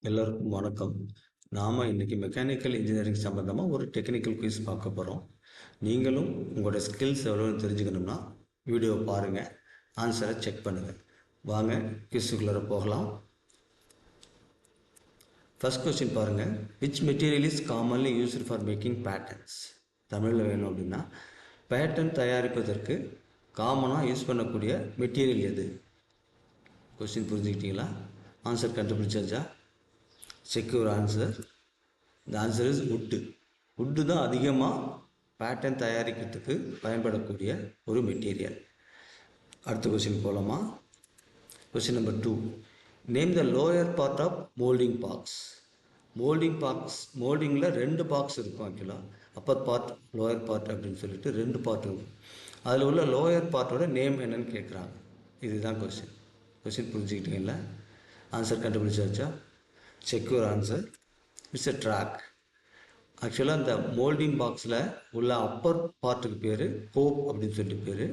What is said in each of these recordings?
எல்லோருக்கும் வணக்கம். நாம் இன்றைக்கி மெக்கானிக்கல் இன்ஜினியரிங் சம்மந்தமாக ஒரு டெக்னிக்கல் குயிஸ் பார்க்க போகிறோம். நீங்களும் உங்களோட ஸ்கில்ஸ் எவ்வளோன்னு தெரிஞ்சுக்கணும்னா வீடியோ பாருங்கள், ஆன்சரை செக் பண்ணுங்கள். வாங்க குயிஸுக்குள்ளே போகலாம். ஃபர்ஸ்ட் கொஸ்டின் பாருங்கள். Which material is commonly used for making patterns? தமிழில் வேணும் அப்படின்னா பேட்டர்ன் தயாரிப்பதற்கு காமனாக யூஸ் பண்ணக்கூடிய மெட்டீரியல் எது? கொஸ்டின் புரிஞ்சுக்கிட்டீங்களா? ஆன்சர் கண்டுபிடிச்சாச்சா? Check your answer. The answer is wood. Wood தான் அதிகமாக பேட்டர்ன் தயாரிக்கிறதுக்கு பயன்படக்கூடிய ஒரு மெட்டீரியல். அடுத்த கொஸ்டின் போகலாமா? Question number 2. Name the lower part of molding box. மோல்டிங்கில் 2 பாக்ஸ் இருக்கும். ஆக்சுவலாக அப்பர் பார்ட், லோயர் பார்ட் அப்படின்னு சொல்லிட்டு 2 பார்ட் இருக்கும். அதில் உள்ள லோயர் பார்ட்டோட நேம் என்னன்னு கேட்குறாங்க. இதுதான் கொஸ்டின் புரிஞ்சுக்கிட்டீங்களா? ஆன்சர் கண்டுபிடிச்சாச்சா? Check your answer. It's a drag. ஆக்சுவலாக அந்த மோல்டிங் பாக்ஸில் உள்ள அப்பர் பார்ட்டுக்கு பேர் ஹோப் அப்படின்னு சொல்லிட்டு பேர்,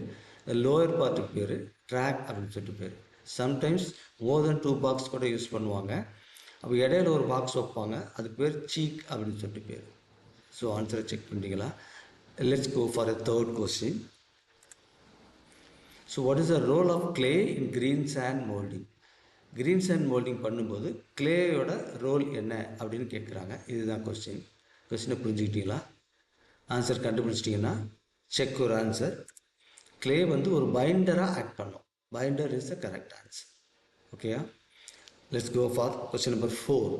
லோயர் பார்ட்டுக்கு பேர் ட்ராக் அப்படின்னு சொல்லிட்டு பேர். சம்டைம்ஸ் மோர் தென் 2 பாக்ஸ் கூட யூஸ் பண்ணுவாங்க. அப்போ இடையில ஒரு பாக்ஸ் வைப்பாங்க, அதுக்கு பேர் சீக் அப்படின்னு சொல்லிட்டு பேர். ஸோ ஆன்சரை செக் பண்ணிட்டீங்களா? Let's go for a third question. So what is the role of clay in green sand molding? கிரீன் சாண்ட் மோல்டிங் பண்ணும்போது கிளேயோட ரோல் என்ன அப்படின்னு கேட்குறாங்க. இதுதான் கொஸ்டினை புரிஞ்சுக்கிட்டீங்களா? ஆன்சர் கண்டுபிடிச்சிட்டிங்கன்னா செக் ஒரு ஆன்சர். கிளே ஒரு பைண்டராக ஆக்ட் பண்ணும். Binder is the correct answer. ஓகேயா? Let's go for question number 4.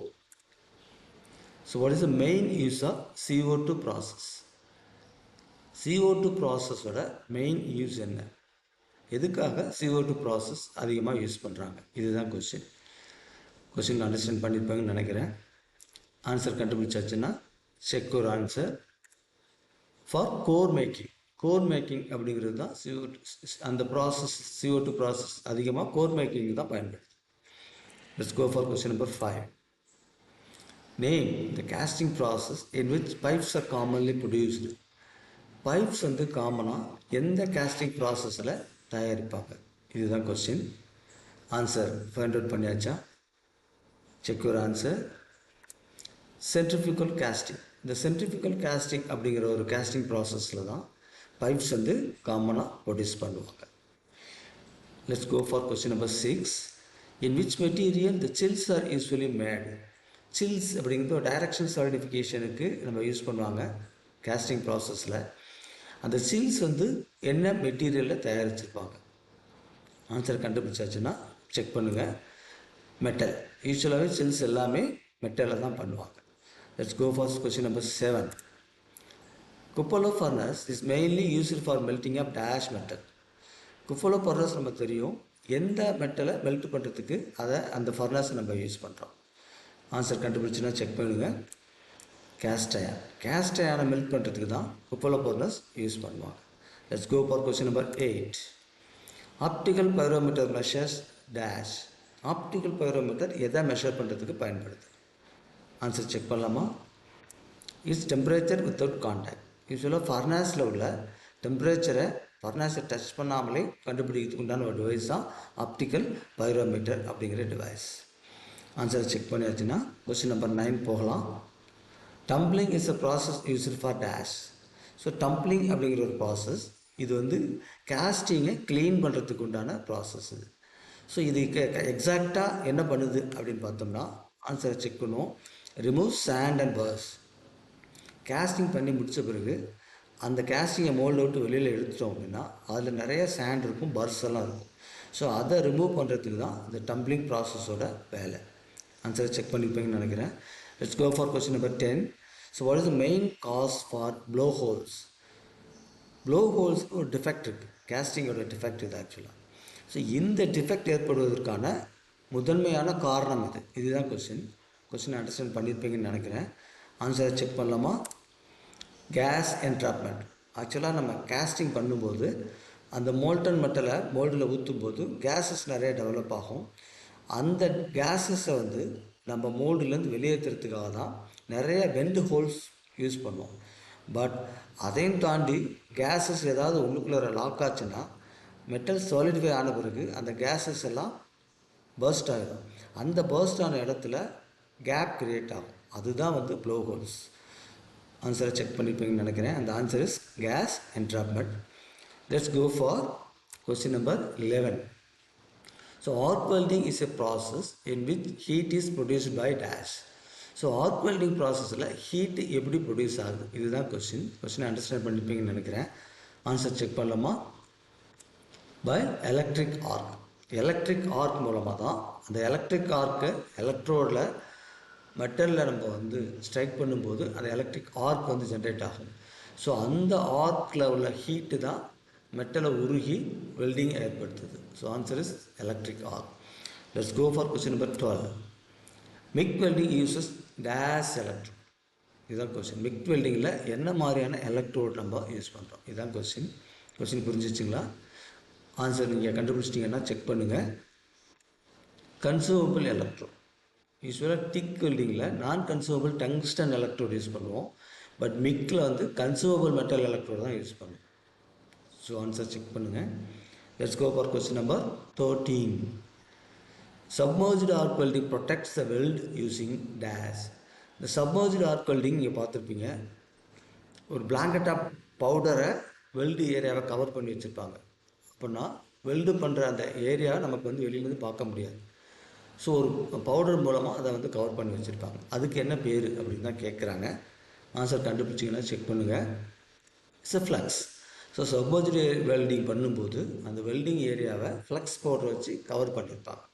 So what is the main use of CO2 process? CO2 ப்ராசஸோட மெயின் யூஸ் என்ன? எதுக்காக CO2 ப்ராசஸ் அதிகமாக யூஸ் பண்ணுறாங்க? இதுதான் கொஸ்டின் அண்டர்ஸ்டாண்ட் பண்ணியிருப்பாங்கன்னு நினைக்கிறேன். ஆன்சர் கண்டுபிடிச்சாச்சுன்னா செக் ஒரு ஆன்சர். ஃபார் கோர் மேக்கிங் அப்படிங்கிறது தான் அந்த ப்ராசஸ். CO2 ப்ராசஸ் அதிகமாக கோர் மேக்கிங் தான் பயன்படுது. Let's go for question number 5. Name the casting process in which pipes are commonly produced. Pipes காமனாக எந்த கேஸ்டிங் ப்ராசஸில் தயாரிப்பாங்க? இதுதான் கொஸ்டின். ஆன்சர் ஃபைண்ட் அவுட் பண்ணியாச்சா? Check your answer. Centrifugal casting. இந்த சென்ட்ரிஃபியூகல் கேஸ்டிங் அப்படிங்கிற ஒரு கேஸ்டிங் ப்ராசஸில் தான் பைப்ஸ் காமனாக ப்ரொடியூஸ் பண்ணுவாங்க. Let's go for question number 6. In which material the chills are usually made? Chills அப்படிங்கிறது ஒரு டைரக்ஷன் சாலிடிஃபிகேஷனுக்கு நம்ம யூஸ் பண்ணுவாங்க கேஸ்டிங் ப்ராசஸில். அந்த சில்ஸ் என்ன மெட்டீரியலில் தயாரிச்சிருப்பாங்க? ஆன்சர் கண்டுபிடிச்சாச்சுன்னா செக் பண்ணுங்கள். மெட்டல். யூஸ்வலாகவே சில்ஸ் எல்லாமே மெட்டலில் தான் பண்ணுவாங்க. Let's go for question number 7. Cupola furnace is mainly used for melting of dash metal. Cupola furnace நம்ம தெரியும். எந்த மெட்டலை மெல்ட் பண்ணுறதுக்கு அந்த ஃபர்னஸை நம்ம யூஸ் பண்ணுறோம்? ஆன்சர் கண்டுபிடிச்சுன்னா செக் பண்ணுங்கள். கேஸ்ட் அயனை மெல்ட் பண்ணுறதுக்கு தான் குப்போலோ ஃபர்னஸ் யூஸ் பண்ணுவாங்க. Let's go for question number 8. Optical pyrometer measures dash. Optical pyrometer எதை மெஷர் பண்ணுறதுக்கு பயன்படுது? ஆன்சர் செக் பண்ணலாமா? It's temperature without contact. யூஸ்வலாக ஃபர்னாஸில் உள்ள டெம்பரேச்சரை ஃபர்னாஸை டச் பண்ணாமலே கண்டுபிடிக்கிறதுக்கு உண்டான ஒரு டிவைஸ் தான் ஆப்டிக்கல் பைரோமீட்டர் அப்படிங்கிற டிவைஸ். ஆன்சரை செக் பண்ணியாச்சுன்னா கொஸ்டின் நம்பர் 9 போகலாம். Dumpling is a process used for dash. So dumpling அப்படிங்கிற ஒரு ப்ராசஸ், இது கேஸ்டிங்கை க்ளீன் பண்ணுறதுக்கு உண்டான ப்ராசஸ் இது. ஸோ இது எக்ஸாக்டாக என்ன பண்ணுது அப்படின்னு பார்த்தோம்னா ஆன்சரை செக் பண்ணுவோம். Remove sand and burrs. Casting பண்ணி முடித்த பிறகு அந்த கேஸ்டிங்கை மோல்டை விட்டு வெளியில் எடுத்துட்டோம் அப்படின்னா அதில் நிறைய சாண்ட் இருக்கும், பர்ஸ் எல்லாம் இருக்கும். ஸோ அதை ரிமூவ் பண்ணுறதுக்கு தான் இந்த டம்ப்ளிங் ப்ராசஸோட வேலை. ஆன்சரை செக் பண்ணிப்பீங்கன்னு நினைக்கிறேன். Let's go for question number 10. So what is the main cause for blow holes? Blow ஹோல்ஸுக்கு ஒரு டிஃபெக்ட் இருக்குது. கேஸ்டிங்கோட டிஃபெக்ட் இது ஆக்சுவலாக. ஸோ இந்த டிஃபெக்ட் ஏற்படுவதற்கான முதன்மையான காரணம் இதுதான் கொஸ்டின் அண்டர்ஸ்டாண்ட் பண்ணியிருப்பீங்கன்னு நினைக்கிறேன். ஆன்சரை செக் பண்ணலாமா? Gas entrapment. ஆக்சுவலாக நம்ம கேஸ்டிங் பண்ணும்போது அந்த மோல்டன் மெட்டலை மோல்டில் ஊற்றும் போது கேஸஸ் நிறைய டெவலப் ஆகும். அந்த கேஸஸை நம்ம மோல்டுலேருந்து வெளியேற்றுறதுக்காக தான் நிறைய வெண்ட் ஹோல்ஸ் யூஸ் பண்ணுவோம். பட் அதையும் தாண்டி கேஸஸ் ஏதாவது உள்ளுக்குள்ளே லாக் ஆச்சுன்னா மெட்டல் சாலிடிஃபை ஆன பிறகு அந்த கேஸஸ் எல்லாம் பர்ஸ்ட் ஆகிடும். அந்த பர்ஸ்ட் ஆன இடத்துல கேப் கிரியேட் ஆகும், அதுதான் வந்து ப்ளோ ஹோல்ஸ். ஆன்சரை செக் பண்ணியிருப்பீங்கன்னு நினைக்கிறேன். அந்த answer is gas entrapment. Let's go for question number 11. So arc welding is a process in which heat is produced by dash. So arc welding ப்ராசஸில் ஹீட்டு எப்படி produce ஆகுது, இதுதான் கொஸ்டின் அண்டர்ஸ்டாண்ட் பண்ணிப்பீங்கன்னு நினைக்கிறேன். ஆன்சர் செக் பண்ணலாமா? By electric arc. Electric arc மூலமாக தான் அந்த எலக்ட்ரிக் ஆர்க்கை எலக்ட்ரோடில் மெட்டலில் நம்ம வந்து ஸ்ட்ரைக் பண்ணும்போது அந்த எலக்ட்ரிக் ஆர்க் வந்து ஜென்ரேட் ஆகும். ஸோ அந்த ஆர்க்கில் உள்ள ஹீட்டு தான் மெட்டலை உருகி வெல்டிங் ஏற்படுத்துது. So answer is electric arc. Let's go for question number 12. MIG welding uses dash electrode. இதுதான் கொஸ்டின். மிக் வெல்டிங்கில் என்ன மாதிரியான எலக்ட்ரோட் நம்ம யூஸ் பண்ணுறோம், இதுதான் கொஸ்டின் புரிஞ்சிச்சிங்களா? ஆன்சர் நீங்கள் கண்டுபிடிச்சிட்டிங்கன்னா செக் பண்ணுங்கள். Consumable electrode. யூஸ்வலாக டிக் வெல்டிங்கில் non consumable tungsten electrode use பண்ணுவோம். பட் மிக்கில் வந்து கன்சூமபிள் மெட்டல் எலக்ட்ரோட் தான் யூஸ் பண்ணுவோம். ஸோ ஆன்சர் செக் பண்ணுங்கள். Let's go for question number 13. Submerged arc welding protects the weld using dash. இந்த submerged arc welding நீங்கள் பார்த்துருப்பீங்க. ஒரு பிளாங்கெட் ஆஃப் பவுடரை வெல்டு ஏரியாவை கவர் பண்ணி வச்சுருப்பாங்க. அப்படின்னா வெல்டு பண்ணுற அந்த ஏரியா நமக்கு வந்து வெளியிலேருந்து பார்க்க முடியாது. ஸோ ஒரு பவுடர் மூலமாக அதை வந்து கவர் பண்ணி வச்சுருப்பாங்க. அதுக்கு என்ன பேர் அப்படின்னு தான் கேட்குறாங்க. ஆன்சர் கண்டுபிடிச்சிங்கன்னா செக் பண்ணுங்கள். It's a flux. So submerged welding பண்ணும்போது அந்த வெல்டிங் ஏரியாவை ஃப்ளக்ஸ் பவுடர் வச்சு கவர் பண்ணியிருப்பாங்க.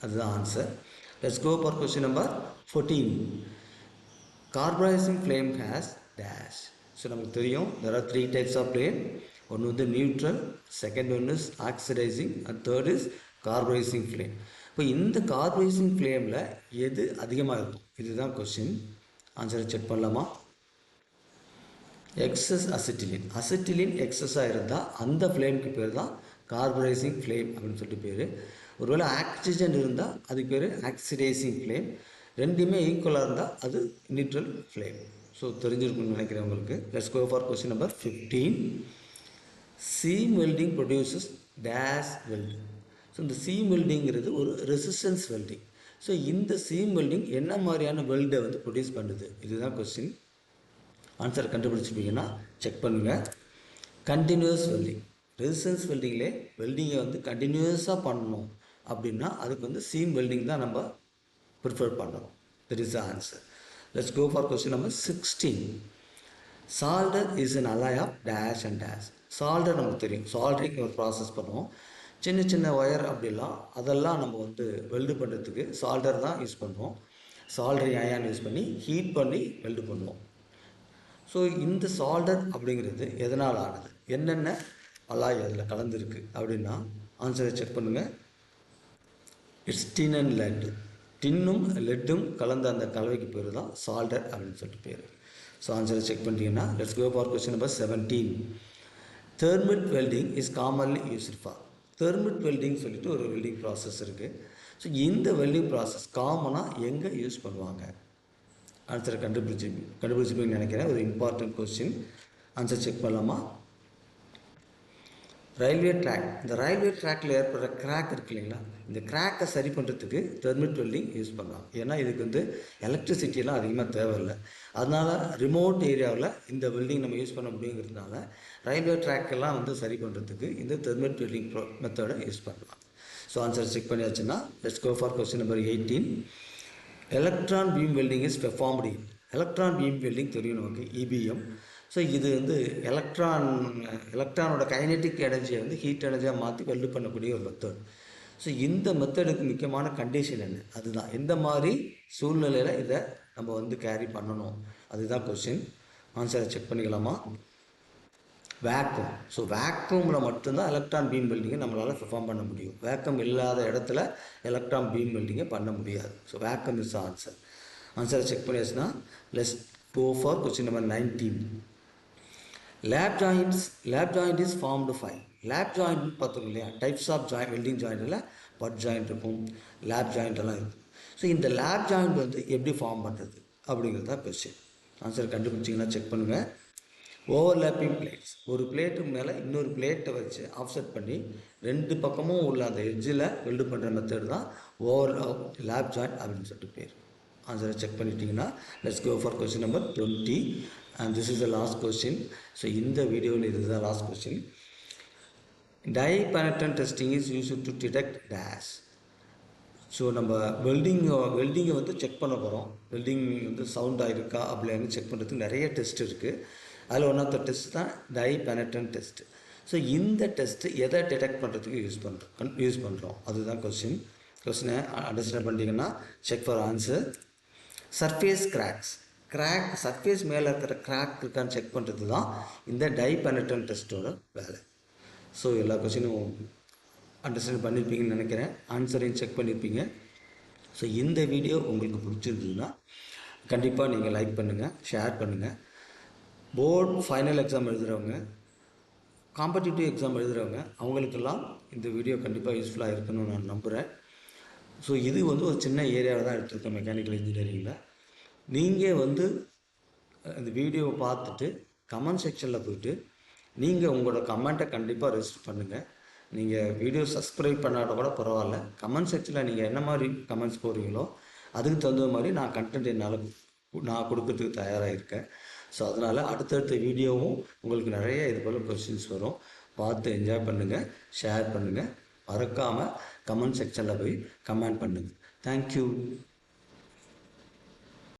அதுதான் answer. Let's go for question number 14. Carburizing flame has dash. So நமக்கு தெரியும் there are 3 types of flame. ஒன்று வந்து neutral, second one is oxidising, and third is carburising flame. இப்போ இந்த கார்பரைசிங் ஃப்ளேமில் எது அதிகமாக இருக்கும், இதுதான் கொஸ்டின். ஆன்சரை செக் பண்ணலாமா? Excess acetylene. அசிட்டிலின் எக்ஸஸாக இருந்தால் அந்த ஃப்ளேமுக்கு பேர் தான் கார்பரைசிங் ஃப்ளேம் அப்படின்னு சொல்லிட்டு பேர். ஒருவேளை ஆக்சிஜன் இருந்தால் அதுக்கு பேர் ஆக்சிடைசிங் ஃப்ளேம். ரெண்டுமே ஈக்குவலாக இருந்தால் அது நியூட்ரல் ஃப்ளேம். ஸோ தெரிஞ்சிருக்குன்னு நினைக்கிறேன் உங்களுக்கு. Let's go for question number 15. Seam welding produces dash welding. So இந்த சீம் வெல்டிங்கிறது ஒரு ரெசிஸ்டன்ஸ் வெல்டிங். ஸோ இந்த சீம் வெல்டிங் என்ன மாதிரியான வெல்டை வந்து ப்ரொடியூஸ் பண்ணுது, இதுதான் கொஸ்டின். ஆன்சர் கண்டுபிடிச்சிருப்பீங்கன்னா செக் பண்ணுங்கள். Continuous welding. ரெசிஸ்டன்ஸ் வெல்டிங்லே வெல்டிங்கை வந்து கண்டினியூஸாக பண்ணணும் அப்படின்னா அதுக்கு வந்து சீம் வெல்டிங் தான் நம்ம ப்ரிஃபர் பண்ணணும். That is the answer. Let's go for question number 16. Solder is an alloy of dash and dash. Solder நமக்கு தெரியும், சால்டரிங் ஒரு ப்ராசஸ் பண்ணுவோம். சின்ன சின்ன ஒயர் அப்படிலாம் அதெல்லாம் நம்ம வந்து வெல்டு பண்ணுறதுக்கு சால்டர் தான் யூஸ் பண்ணுவோம். சால்டரிங் அயான் யூஸ் பண்ணி ஹீட் பண்ணி வெல்டு பண்ணுவோம். ஸோ இந்த சால்டர் அப்படிங்கிறது எதனால் ஆனது, என்னென்ன அலாய் அதில் கலந்துருக்கு அப்படின்னா ஆன்சரை செக் பண்ணுங்கள். It's tin and lead. டின்னும் லெட்டும் கலந்த அந்த கலவைக்கு பேர் தான் சால்டர் அப்படின்னு சொல்லிட்டு பேர். ஸோ ஆன்சரை செக் பண்ணிட்டீங்கன்னா let's go for question number 17. Thermit welding is commonly used for. Thermit welding சொல்லிட்டு ஒரு வெல்டிங் ப்ராசஸ் இருக்குது. ஸோ இந்த வெல்டிங் ப்ராசஸ் காமனாக எங்கே யூஸ் பண்ணுவாங்க, ஆன்சரை கண்டுபிடிச்சிப்பீங்கன்னு நினைக்கிறேன். ஒரு இம்பார்ட்டன்ட் கொஸ்டின். ஆன்சர் செக் பண்ணலாமா? Railway track. இந்த ரயில்வே ட்ராக்கில் ஏற்படுற கிராக் இருக்கு இல்லைங்களா, இந்த கிராக்கை சரி பண்ணுறதுக்கு தெர்மிட் வெல்டிங் யூஸ் பண்ணலாம். ஏன்னா இதுக்கு வந்து எலக்ட்ரிசிட்டியெல்லாம் அதிகமாக தேவையில்லை. அதனால் ரிமோட் ஏரியாவில் இந்த வெல்டிங் நம்ம யூஸ் பண்ண முடியுங்கிறதுனால ரயில்வே ட்ராக்கெல்லாம் வந்து சரி பண்ணுறதுக்கு இந்த தெர்மிட் வெல்டிங் மெத்தடை யூஸ் பண்ணலாம். ஸோ ஆன்சர் செக் பண்ணியாச்சுன்னா let's go for question number 18. Electron beam welding is performed in. Electron beam welding தெரியும் நமக்கு, இபிஎம். ஸோ இது வந்து எலக்ட்ரானோட கைனெட்டிக் எனர்ஜியை வந்து ஹீட் எனர்ஜியாக மாற்றி வெல்டு பண்ணக்கூடிய ஒரு மெத்தட். ஸோ இந்த மெத்தடுக்கு முக்கியமான கண்டிஷன் என்ன, அதுதான் எந்த மாதிரி சூழ்நிலையில் இதை நம்ம வந்து கேரி பண்ணணும், அதுதான் கொஸ்டின். ஆன்சரை செக் பண்ணிக்கலாமா? வேக்கம். ஸோ வேக்கமில் மட்டும்தான் எலக்ட்ரான் பீம் வெல்டிங்கை நம்மளால் பெர்ஃபார்ம் பண்ண முடியும். வேக்கம் இல்லாத இடத்துல எலக்ட்ரான் பீம் வெல்டிங்கை பண்ண முடியாது. So vacuum is answer. ஆன்சரை செக் பண்ணியாச்சுன்னா let's go for question number 19. Lap joint is formed 5. Lap joint பார்த்தோம் இல்லையா, டைப்ஸ் ஆஃப் வெல்டிங் ஜாயிண்டில் பட் ஜாயிண்ட் இருக்கும், லேப் ஜாயிண்டெல்லாம் இருக்கும். ஸோ இந்த லேப் ஜாயிண்ட் வந்து எப்படி ஃபார்ம் பண்ணுறது அப்படிங்கிறது தான் கொஸ்டின். ஆன்சர் கண்டுபிடிச்சிங்கன்னா செக் பண்ணுங்கள். Overlapping plates. ஒரு பிளேட்டுக்கு மேலே இன்னொரு பிளேட்டை வச்சு ஆஃப்செட் பண்ணி ரெண்டு பக்கமும் உள்ள அந்த எட்ஜில் வெல்டு பண்ணுற மெத்தட் தான் லேப் ஜாயிண்ட் அப்படின்னு சொல்லிட்டு பேர். ஆன்சரை செக் பண்ணிட்டீங்கன்னா let's go for question number 20 and this is the last question. So இந்த வீடியோவில் இதுதான் last question. Dye penetrant testing is used to detect dash. So நம்ம வெல்டிங்கை வந்து செக் பண்ண போகிறோம். வெல்டிங் வந்து சவுண்ட் ஆகிருக்கா அப்படின்னு செக் பண்ணுறதுக்கு நிறைய டெஸ்ட் இருக்குது. அதில் ஒன் ஆஃப் த டெஸ்ட் தான் டை பெனட்ரன்ட் டெஸ்ட். ஸோ இந்த டெஸ்ட்டு எதை டிடெக்ட் பண்ணுறதுக்கு யூஸ் பண்ணுறோம் அதுதான் கொஸ்டினை அண்டர்ஸ்டாண்ட் பண்ணிட்டீங்கன்னா check for answer. Surface surface மேலே இருக்கிற கிராக் இருக்கான்னு செக் பண்ணுறது தான் இந்த டை பெனட்ரன்ட் டெஸ்ட்டோட வேலை. ஸோ எல்லா கொஸ்டினும் அண்டர்ஸ்டாண்ட் பண்ணியிருப்பீங்கன்னு நினைக்கிறேன். ஆன்சரையும் செக் பண்ணியிருப்பீங்க. ஸோ இந்த வீடியோ உங்களுக்கு பிடிச்சிருந்ததுன்னா கண்டிப்பாக நீங்கள் லைக் பண்ணுங்கள், ஷேர் பண்ணுங்கள். போர்டு ஃபைனல் எக்ஸாம் எழுதுகிறவங்க, காம்படிட்டிவ் எக்ஸாம் எழுதுகிறவங்க அவங்களுக்கெல்லாம் இந்த வீடியோ கண்டிப்பாக யூஸ்ஃபுல்லாக இருக்குன்னு நான் நம்புகிறேன். ஸோ இது வந்து ஒரு சின்ன ஏரியாவில் தான் எடுத்துருக்கோம் மெக்கானிக்கல் இன்ஜினியரிங்கில். நீங்கள் வந்து இந்த வீடியோவை பார்த்துட்டு கமெண்ட் செக்ஷனில் போய்ட்டு நீங்கள் உங்களோட கமெண்ட்டை கண்டிப்பாக ரெஜிஸ்டர் பண்ணுங்கள். நீங்கள் வீடியோ சப்ஸ்கிரைப் பண்ணாட்ட கூட பரவாயில்ல, கமெண்ட் செக்ஷனில் நீங்கள் என்ன மாதிரி கமெண்ட்ஸ் போடுறீங்களோ அதுக்கு தகுந்த மாதிரி நான் கண்டென்ட் நான் கொடுக்கறதுக்கு தயாராக இருக்கேன். ஸோ அதனால் அடுத்தடுத்த வீடியோவும் உங்களுக்கு நிறைய இது போல் கொஸ்டின்ஸ் வரும். பார்த்து என்ஜாய் பண்ணுங்கள், ஷேர் பண்ணுங்கள். மறக்காமல் கமெண்ட் செக்ஷனில் போய் கமெண்ட் பண்ணுங்கள். தேங்க்யூ.